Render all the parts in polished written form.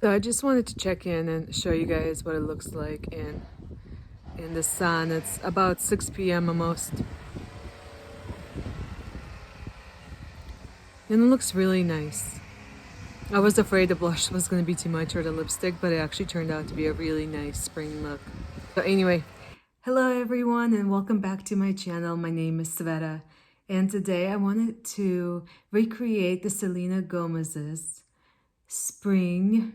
So I just wanted to check in and show you guys what it looks like in the sun. It's about 6 p.m. almost. And it looks really nice. I was afraid the blush was going to be too much or the lipstick, but it actually turned out to be a really nice spring look. So anyway, hello everyone and welcome back to my channel. My name is Sveta and today I wanted to recreate the Selena Gomez's spring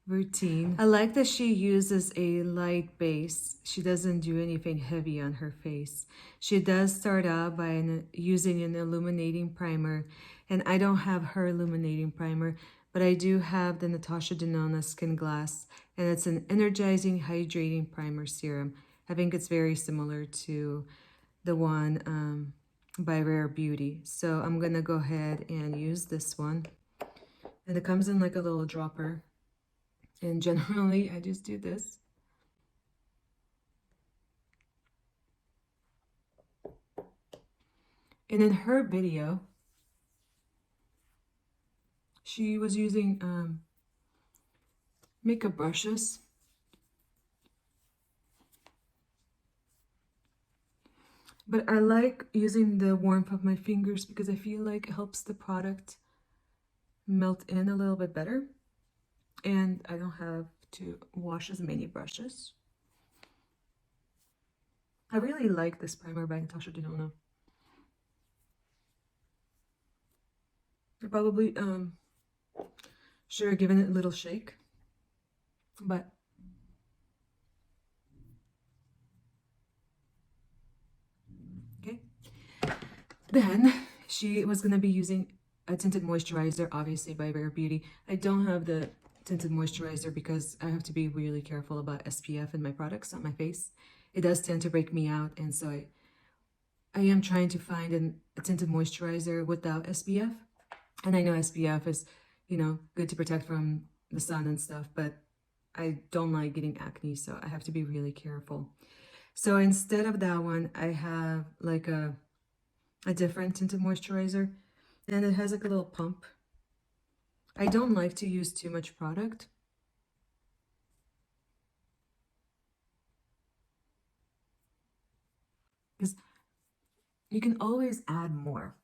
routine. I like that she uses a light base. She doesn't do anything heavy on her face. She does start out by using an illuminating primer, and I don't have her illuminating primer, but I do have the Natasha Denona Skin Glass, and it's an energizing hydrating primer serum. I think it's very similar to the one by Rare Beauty. So I'm gonna go ahead and use this one. And it comes in like a little dropper. And generally, I just do this. And in her video, she was using makeup brushes. But I like using the warmth of my fingers because I feel like it helps the product melt in a little bit better. And I don't have to wash as many brushes. I really like this primer by Natasha Denona. I probably should have given it a little shake, but okay. Then she was gonna be using a tinted moisturizer, obviously by Rare Beauty. I don't have the tinted moisturizer because I have to be really careful about SPF in my products on my face. It does tend to break me out, and so I am trying to find a tinted moisturizer without SPF. And I know SPF is, you know, good to protect from the sun and stuff, but I don't like getting acne, so I have to be really careful. So instead of that one, I have like a different tinted moisturizer, and it has like a little pump. I don't like to use too much product. Because you can always add more.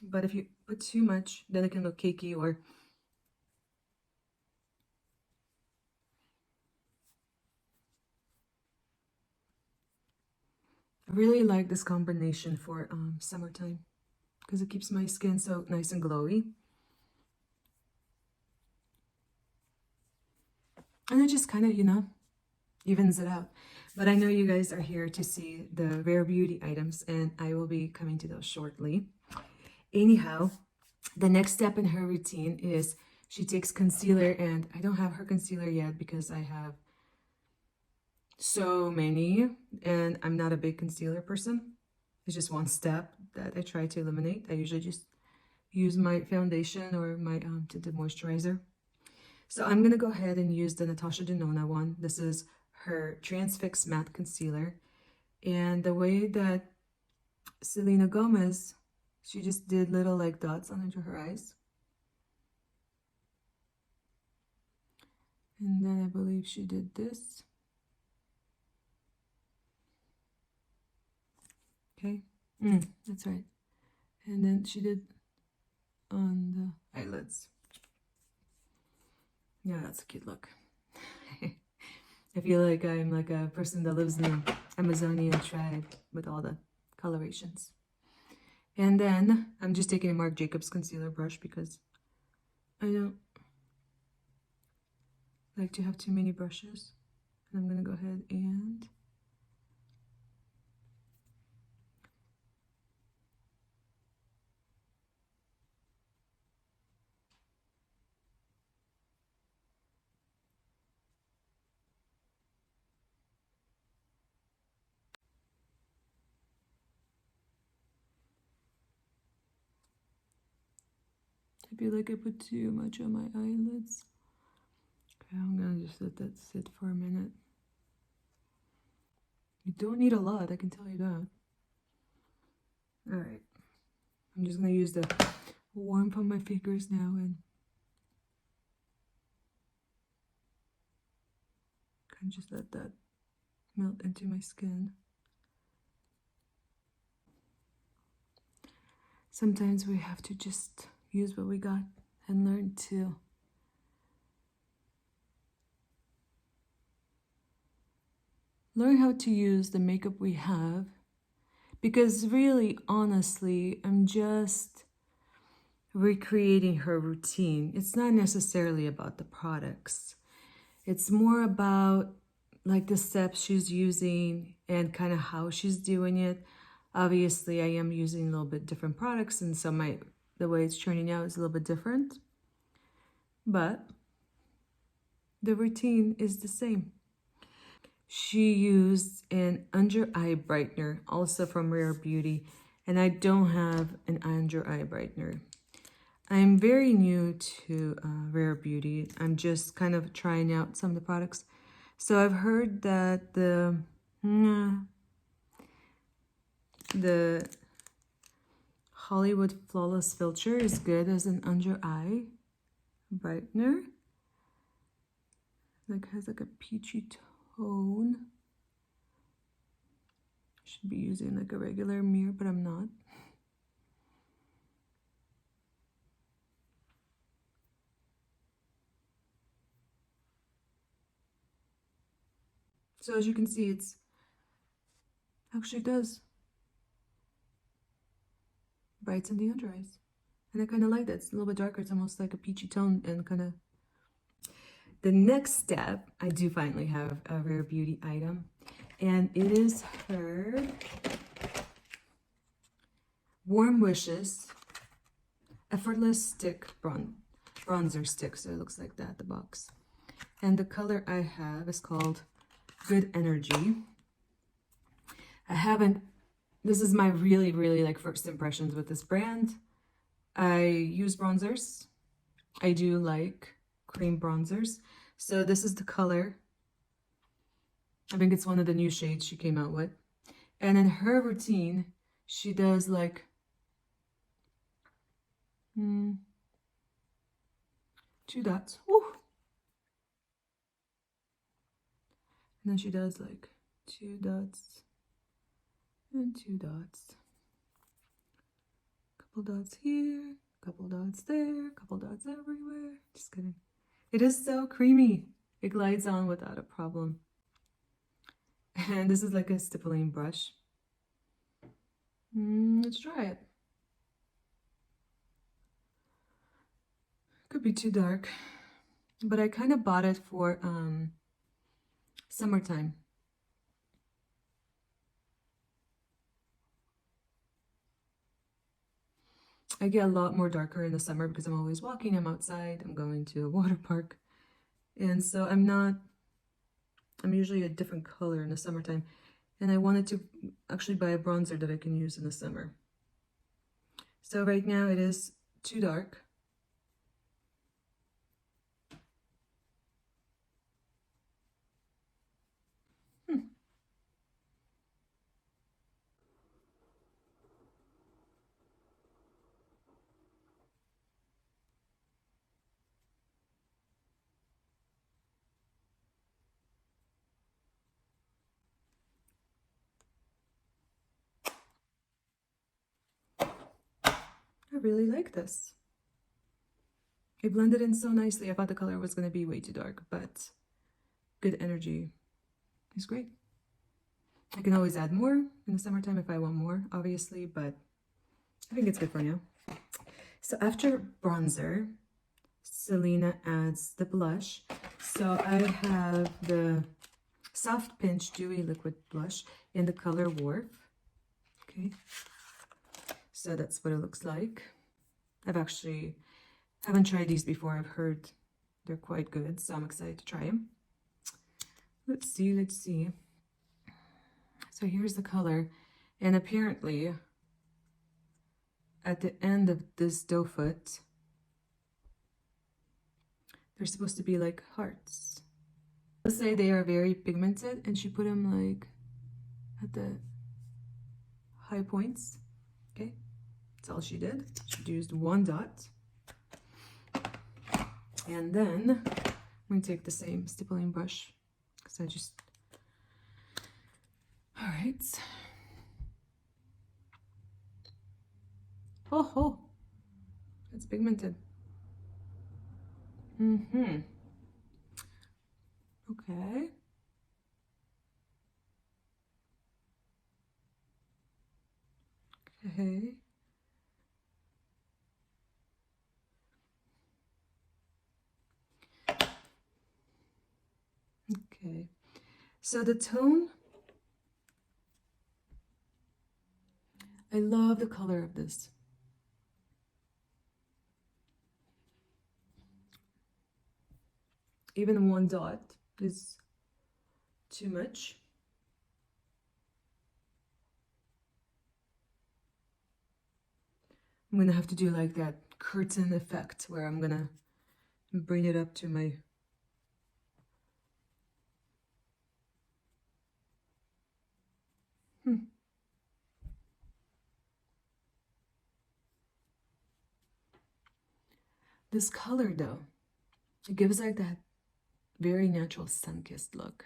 But if you put too much, then it can look cakey or I really like this combination for summertime because it keeps my skin so nice and glowy. And it just kind of, you know, evens it out. But I know you guys are here to see the Rare Beauty items, and I will be coming to those shortly. Anyhow, the next step in her routine is she takes concealer, and I don't have her concealer yet because I have so many, and I'm not a big concealer person. It's just one step that I try to eliminate. I usually just use my foundation or my tinted moisturizer. So I'm going to go ahead and use the Natasha Denona one. This is her Transfix Matte Concealer. And the way that Selena Gomez, she just did little like dots under her eyes. And then I believe she did this. Okay, that's right. And then she did on the eyelids. Yeah, that's a cute look. I feel like I'm like a person that lives in the Amazonian tribe with all the colorations. And then I'm just taking a Marc Jacobs concealer brush because I don't like to have too many brushes. And I'm going to go ahead and I feel like I put too much on my eyelids. Okay, I'm gonna just let that sit for a minute. You don't need a lot, I can tell you that. Alright, I'm just gonna use the warmth on my fingers now and And just let that melt into my skin. Sometimes we have to just use what we got and learn to learn how to use the makeup we have, because really, honestly, I'm just recreating her routine. It's not necessarily about the products. It's more about like the steps she's using and kind of how she's doing it. Obviously, I am using a little bit different products, and so the way it's turning out is a little bit different. But the routine is the same. She used an under eye brightener, also from Rare Beauty, and I don't have an under eye brightener. I'm very new to Rare Beauty. I'm just kind of trying out some of the products. So I've heard that the Hollywood Flawless Filter is good as an under eye brightener. Like has like a peachy tone. Should be using like a regular mirror, but I'm not. So as you can see, it's actually does brighten the under eyes. And I kind of like that. It's a little bit darker. It's almost like a peachy tone and kind of... The next step, I do finally have a Rare Beauty item. And it is her Warm Wishes Effortless Stick Bronzer Stick. So it looks like that, the box. And the color I have is called Good Energy. This is my really, really like first impressions with this brand. I use bronzers. I do like cream bronzers. So this is the color. I think it's one of the new shades she came out with. And in her routine, she does like 2 dots. Woo! And then she does like 2 dots and 2 dots. Couple dots here, couple dots there, couple dots everywhere. Just kidding. It is so creamy. It glides on without a problem. And this is like a stippling brush. Let's try it. Could be too dark, but I kind of bought it for summertime. I get a lot more darker in the summer because I'm always walking, I'm outside, I'm going to a water park. And so I'm usually a different color in the summertime. And I wanted to actually buy a bronzer that I can use in the summer. So right now it is too dark. I really like this. It blended in so nicely. I thought the color was going to be way too dark, but Good Energy is great. I can always add more in the summertime if I want more, obviously, but I think it's good for now. So after bronzer, Selena adds the blush. So I have the Soft Pinch Dewy Liquid Blush in the color Wharf. Okay. So that's what it looks like. Haven't tried these before. I've heard they're quite good, so I'm excited to try them. Let's see. So here's the color, and apparently at the end of this doe foot, they're supposed to be like hearts. Let's say they are very pigmented, and she put them like at the high points. Okay, that's all she did. She used 1 dot. And then I'm going to take the same stippling brush, because I just, all right. Oh, it's pigmented. Mm-hmm. Okay. Okay. Okay. So the tone, I love the color of this. Even one dot is too much. I'm gonna have to do like that curtain effect where I'm gonna bring it up to my This color though, it gives like that very natural sun-kissed look.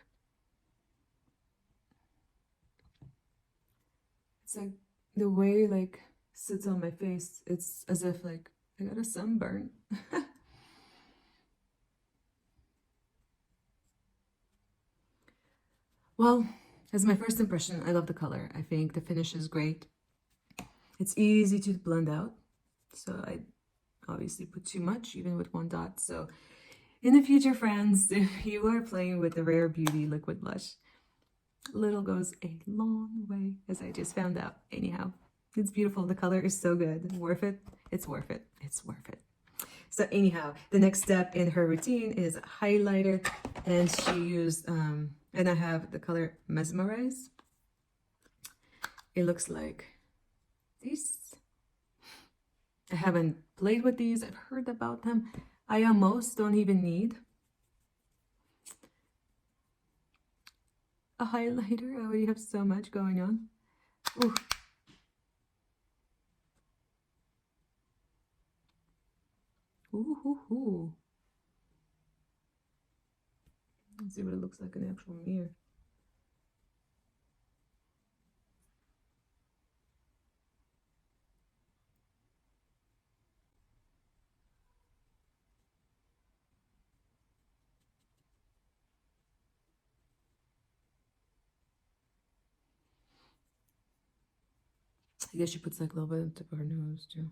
It's like the way like sits on my face, it's as if like I got a sunburn. Well, as my first impression, I love the color. I think the finish is great. It's easy to blend out, so I obviously put too much even with one dot. So in the future, friends, if you are playing with the Rare Beauty liquid blush, little goes a long way, as I just found out. Anyhow, it's beautiful. The color is so good. Worth it. It's worth it. It's worth it. So anyhow, the next step in her routine is highlighter, and she used and I have the color Mesmerize. It looks like this. I haven't played with these. I've heard about them. I almost don't even need a highlighter. I already have so much going on. Ooh. Ooh. Let's see what it looks like in the actual mirror. I guess she puts like a little bit on the tip of her nose too.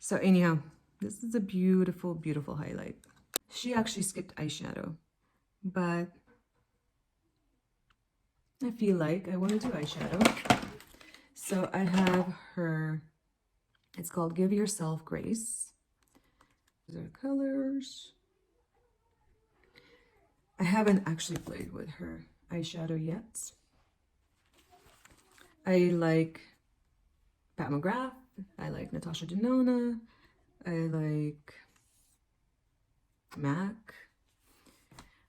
So anyhow, this is a beautiful, beautiful highlight. She actually skipped eyeshadow, but I feel like I want to do eyeshadow. So I have her, it's called Give Yourself Grace. These are colors. I haven't actually played with her eyeshadow yet. I like Pat McGrath. I like Natasha Denona. I like MAC.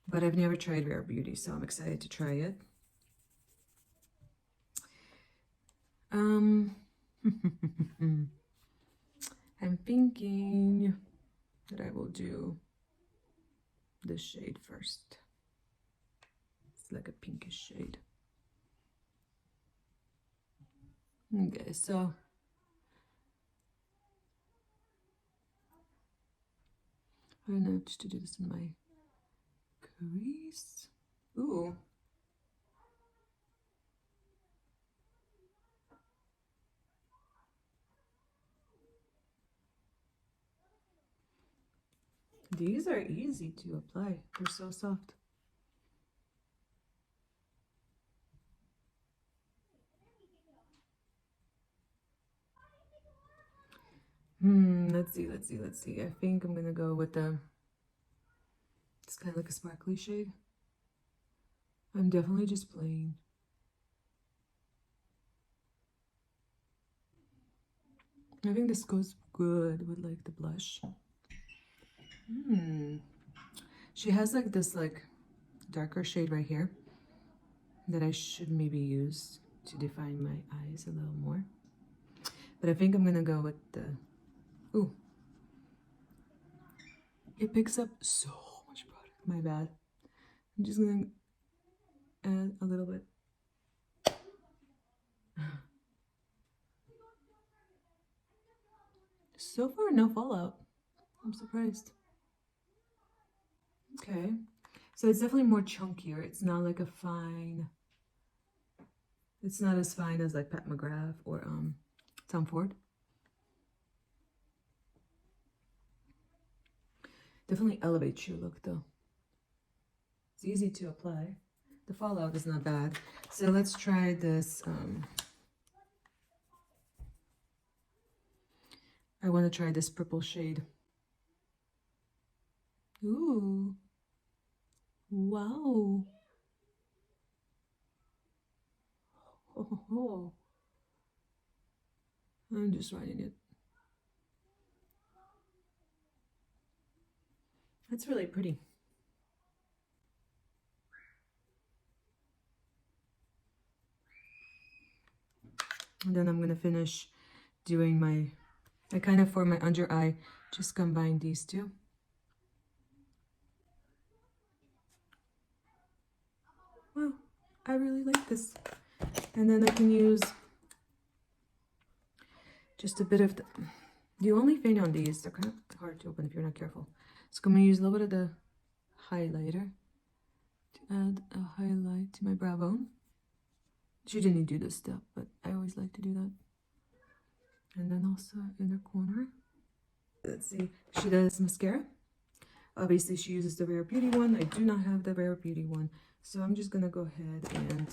But I've never tried Rare Beauty, so I'm excited to try it. I'm thinking that I will do this shade first. It's like a pinkish shade. Okay, so I don't know, just to do this in my crease. Ooh. These are easy to apply. They're so soft. Let's see. I think I'm gonna go with the, it's kind of like a sparkly shade. I'm definitely just playing. I think this goes good with like the blush. She has like this like darker shade right here that I should maybe use to define my eyes a little more. But I think I'm gonna go with the, ooh. it picks up so much product. My bad. I'm just gonna add a little bit. So far, no fallout. I'm surprised. Okay, so it's definitely more chunkier. It's not like a fine. It's not as fine as like Pat McGrath or Tom Ford. Definitely elevates your look though. It's easy to apply. The fallout is not bad. So let's try this. I want to try this purple shade. Ooh. Wow. Oh. I'm just writing it. That's really pretty. And then I'm going to finish doing my, I kind of for my under eye, just combine these two. Wow, I really like this. And then I can use just a bit of the only thing on these, they're kind of hard to open if you're not careful. So I'm going to use a little bit of the highlighter to add a highlight to my brow bone. She didn't do this step, but I always like to do that. And then also inner corner. Let's see, she does mascara. Obviously she uses the Rare Beauty one. I do not have the Rare Beauty one. So I'm just gonna go ahead and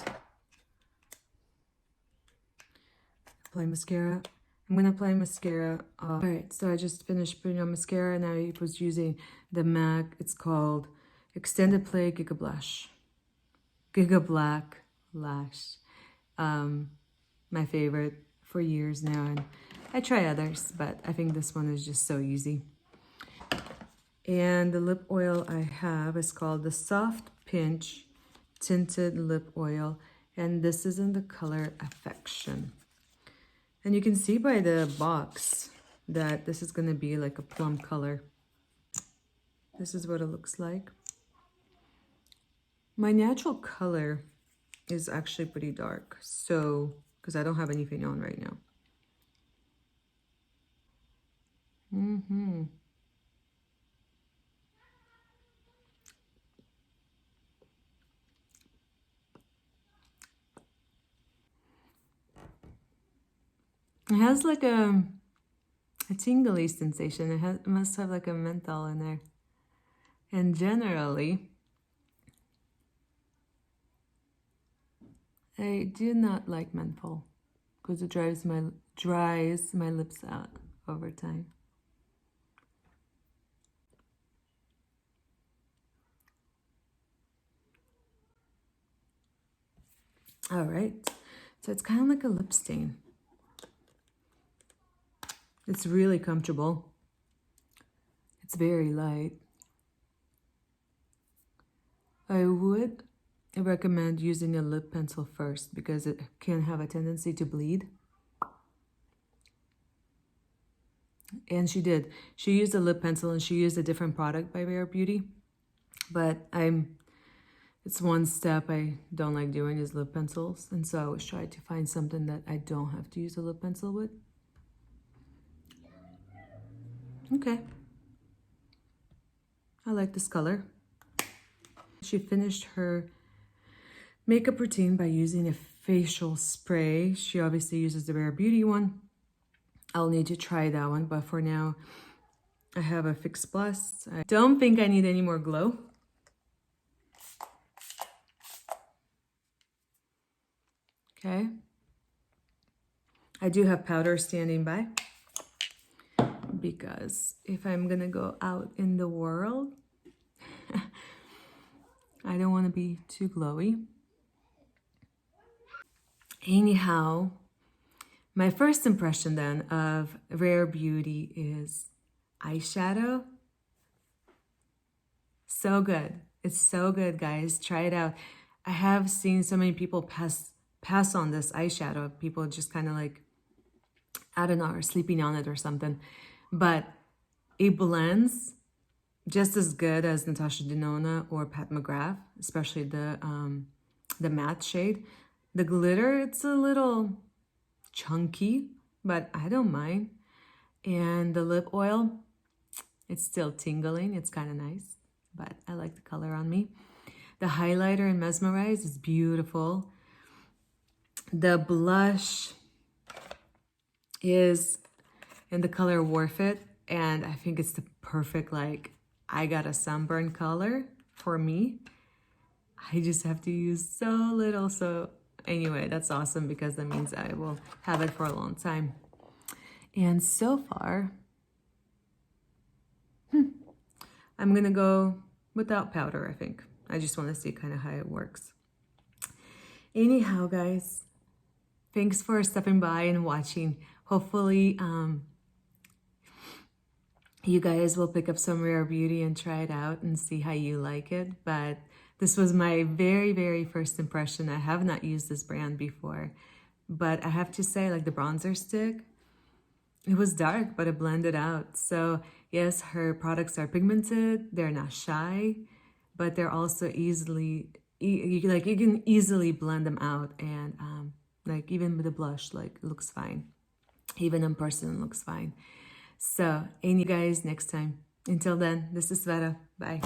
apply mascara. I'm gonna apply mascara. All right, so I just finished putting on mascara and I was using the MAC. It's called Extended Play Giga Blush. Giga Black Lash. My favorite for years now, and I try others, but I think this one is just so easy. And the lip oil I have is called the Soft Pinch Tinted Lip Oil, and this is in the color Affection. And you can see by the box that this is going to be like a plum color. This is what it looks like. My natural color is actually pretty dark, so because I don't have anything on right now. It has like a tingly sensation. It must have like a menthol in there. And generally, I do not like menthol because it dries my lips out over time. All right, so it's kind of like a lip stain. It's really comfortable. It's very light. I would recommend using a lip pencil first because it can have a tendency to bleed. And she did. She used a lip pencil and she used a different product by Rare Beauty. But it's one step I don't like doing is lip pencils. And so I always try to find something that I don't have to use a lip pencil with. Okay. I like this color. She finished her makeup routine by using a facial spray. She obviously uses the Rare Beauty one. I'll need to try that one, but for now, I have a Fix Plus. I don't think I need any more glow. Okay. I do have powder standing by because if I'm gonna go out in the world, I don't want to be too glowy. Anyhow, my first impression then of Rare Beauty is eyeshadow. So good. It's so good, guys. Try it out. I have seen so many people pass on this eyeshadow. People just kind of like, I don't know, are sleeping on it or something. But it blends just as good as Natasha Denona or Pat McGrath, especially the matte shade. The glitter, it's a little chunky, but I don't mind. And the lip oil, it's still tingling. It's kind of nice, but I like the color on me. The highlighter in Mesmerize is beautiful. The blush is in the color Warf It, and I think it's the perfect, like, I got a sunburn color for me. I just have to use so little. So anyway, that's awesome because that means I will have it for a long time. And so far, I'm gonna go without powder, I think. I just want to see kind of how it works. Anyhow, guys, thanks for stopping by and watching. Hopefully, you guys will pick up some Rare Beauty and try it out and see how you like it. But this was my very, very first impression. I have not used this brand before, but I have to say, like, the bronzer stick, it was dark, but it blended out. So yes, her products are pigmented, they're not shy, but they're also easily, you can easily blend them out. And like, even with the blush, like, it looks fine. Even in person, it looks fine. So, and you guys next time. Until then, this is Sveta. Bye.